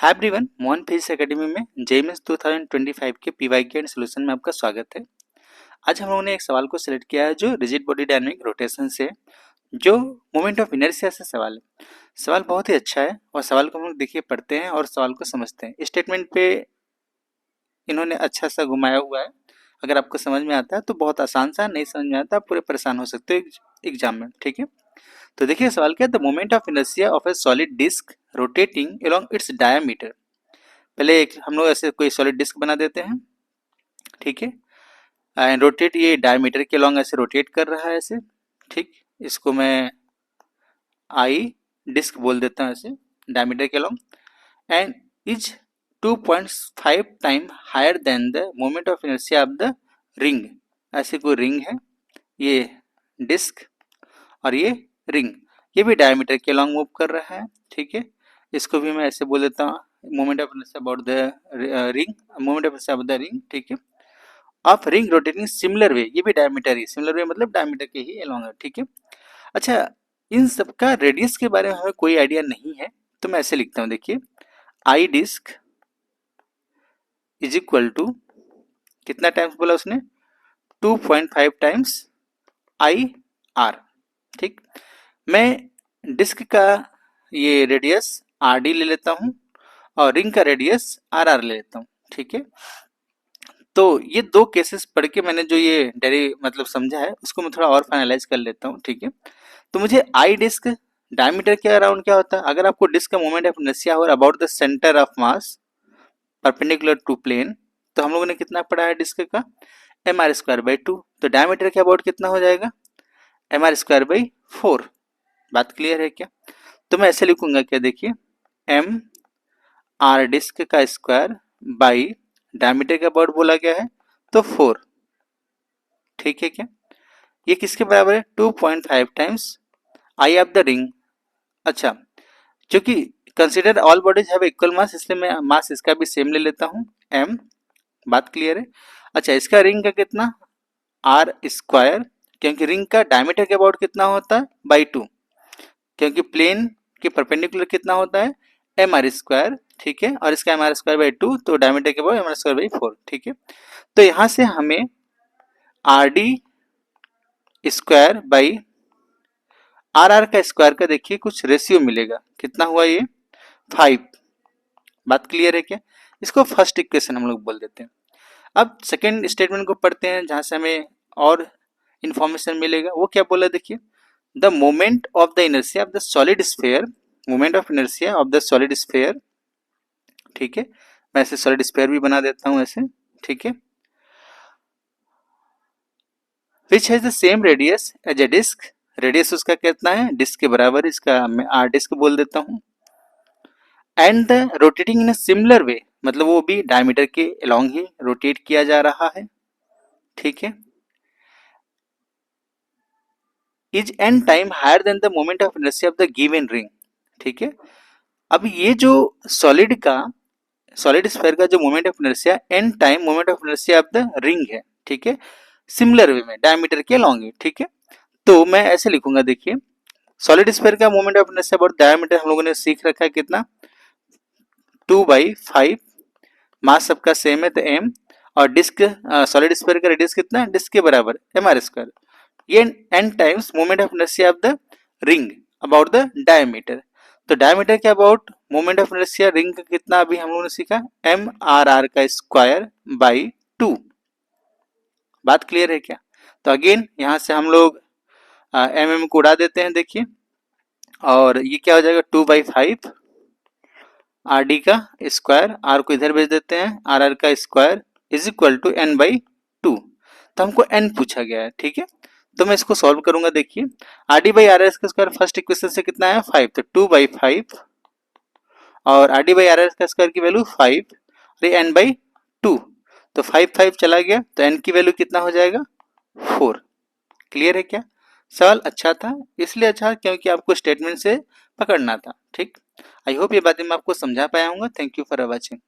Hi everyone, Mohan physics academy में जेईएमएस 2025 के PYQ and solution में आपका स्वागत है। आज हम लोगों ने एक सवाल को सिलेक्ट किया है जो रिजिड बॉडी डायनेमिक रोटेशन से, जो मोमेंट ऑफ इनर्शिया से सवाल है। सवाल बहुत ही अच्छा है और सवाल को हम लोग देखिए पढ़ते हैं और सवाल को समझते हैं। स्टेटमेंट पे इन्होंने अच्छा सा घुमाया हुआ है। अगर आपको समझ में आता है तो बहुत आसान सा, नहीं समझ में आता आप पूरे परेशान हो सकते हो एग्जाम में। ठीक है, तो देखिए सवाल क्या है। The moment of inertia of a solid disc rotating along its diameter. पहले एक हम लोग ऐसे कोई सॉलिड डिस्क बना देते हैं, ठीक है, एंड रोटेट, ये डायमीटर के लॉन्ग ऐसे रोटेट कर रहा है ऐसे, ठीक। इसको मैं आई डिस्क बोल देता हूँ ऐसे, डायमीटर के long, and is 2.5 time higher than the moment of inertia of the ring. ऐसे कोई रिंग है, ये डिस्क और ये रिंग, ये भी डायमीटर के लॉन्ग मूव कर रहा है, ठीक है। इसको भी मैं ऐसे बोल देता हूँ moment of inertia about the ring, moment of inertia about the ring, ठीक है। Of ring rotating similar way, ये भी डायमीटर ही, सिमिलर वे मतलब डायमीटर के ही अलोंग है, ठीक है। अच्छा, इन सबका रेडियस के बारे में हमें कोई आइडिया नहीं है, तो मैं ऐसे लिखता हूँ, देखिए आई डिस्क इज इक्वल टू, कितना टाइम्स बोला उसने, 2.5 टाइम्स आई आर, ठीक। मैं डिस्क का ये रेडियस आर डी ले लेता हूँ और रिंग का रेडियस आर आर ले लेता हूँ, ठीक है। तो ये दो केसेस पढ़ के मैंने जो ये डेरी मतलब समझा है उसको मैं थोड़ा और फाइनलाइज कर लेता हूँ, ठीक है। तो मुझे आई डिस्क डायमीटर के अराउंड क्या होता है, अगर आपको डिस्क का मोमेंट ऑफ इनर्शिया हो about the centre of mass perpendicular to plane, तो हम लोगों ने कितना पढ़ा है डिस्क का, एम आर स्क्वायर बाई 2, तो डायमीटर के अबाउट कितना हो जाएगा, एम आर स्क्वायर बाई 4। बात क्लियर है क्या? तो मैं ऐसे लिखूंगा क्या, देखिए एम आर डिस्क का स्क्वायर बाई डायमीटर के अबाउट बोला गया है तो 4, ठीक है क्या। ये किसके बराबर है, 2.5 times I of the ring. अच्छा, क्योंकि consider all bodies have equal मास, इसलिए मैं मास इसका भी सेम ले लेता हूँ m। बात क्लियर है। अच्छा, इसका रिंग का कितना, आर स्क्वायर, क्योंकि रिंग का डायमीटर के अबाउट कितना होता है, बाई 2, क्योंकि प्लेन के परपेंडिकुलर कितना होता है, एम आर स्क्वायर, ठीक है, और इसका एम आर स्क्वायर बाई 2, तो डायमीटर के about M R square by 4, ठीक है। तो यहाँ से हमें R D square by R R का स्क्वायर का देखिए कुछ रेशियो मिलेगा, कितना हुआ ये, 5। बात क्लियर है क्या? इसको फर्स्ट इक्वेशन हम लोग बोल देते हैं। अब सेकेंड स्टेटमेंट को पढ़ते हैं जहां से हमें और इंफॉर्मेशन मिलेगा। वो क्या बोला, देखिए the moment of the inertia of the solid sphere, moment of inertia of the solid sphere, ठीक है। मैं ऐसे सॉलिड स्फेयर भी बना देता हूं ऐसे, ठीक है, which has the same radius as a disc, radius उसका कितना है, डिस्क के बराबर, इसका मैं आर डिस्क बोल देता हूं, and the rotating in a similar way, मतलब वो भी डायमीटर के अलोंग ही रोटेट किया जा रहा है, ठीक है। Is N time higher than the moment of inertia of the given ring, ठीक है। अब ये जो सॉलिड का, सॉलिड स्फीयर का जो moment of inertia N time moment of inertia of the ring है, ठीक है, सिमिलर वे में डायमीटर के अलोंग है, ठीक है। तो मैं ऐसे लिखूंगा, देखिए सॉलिड स्फीयर का moment of inertia about diameter हम लोगों ने सीख रखा है कितना, 2/5, मास सबका सेम है तो m, और डिस्क सॉलिड स्फीयर का रेडियस कितना, डिस्क के बराबर एम आर स्क्वायर, ये n times moment of inertia of the ring about the diameter. तो डायमीटर के about moment of inertia ring का कितना अभी हम लोगों ने सीखा, एम आर आर का स्क्वायर बाई 2। बात क्लियर है क्या? तो अगेन यहाँ से हम लोग एम को उड़ा देते हैं, देखिए, और ये क्या हो जाएगा, 2/5 आर डी का स्क्वायर, आर को इधर भेज देते हैं, आर आर का square is equal to N by 2। तो हमको एन पूछा गया है, ठीक है। तो मैं इसको सॉल्व करूंगा, देखिए R D by R S का स्क्वायर फर्स्ट इक्वेशन से कितना है, 5, तो 2/5, और R D by R S का स्क्वायर की वैल्यू 5, और ये एन बाई 2, तो 5 चला गया, तो एन की वैल्यू कितना हो जाएगा, 4। क्लियर है क्या? सवाल अच्छा था, इसलिए अच्छा क्योंकि आपको स्टेटमेंट से पकड़ना था, ठीक। आई होप ये बातें मैं आपको समझा पाया हूँ। Thank you for watching.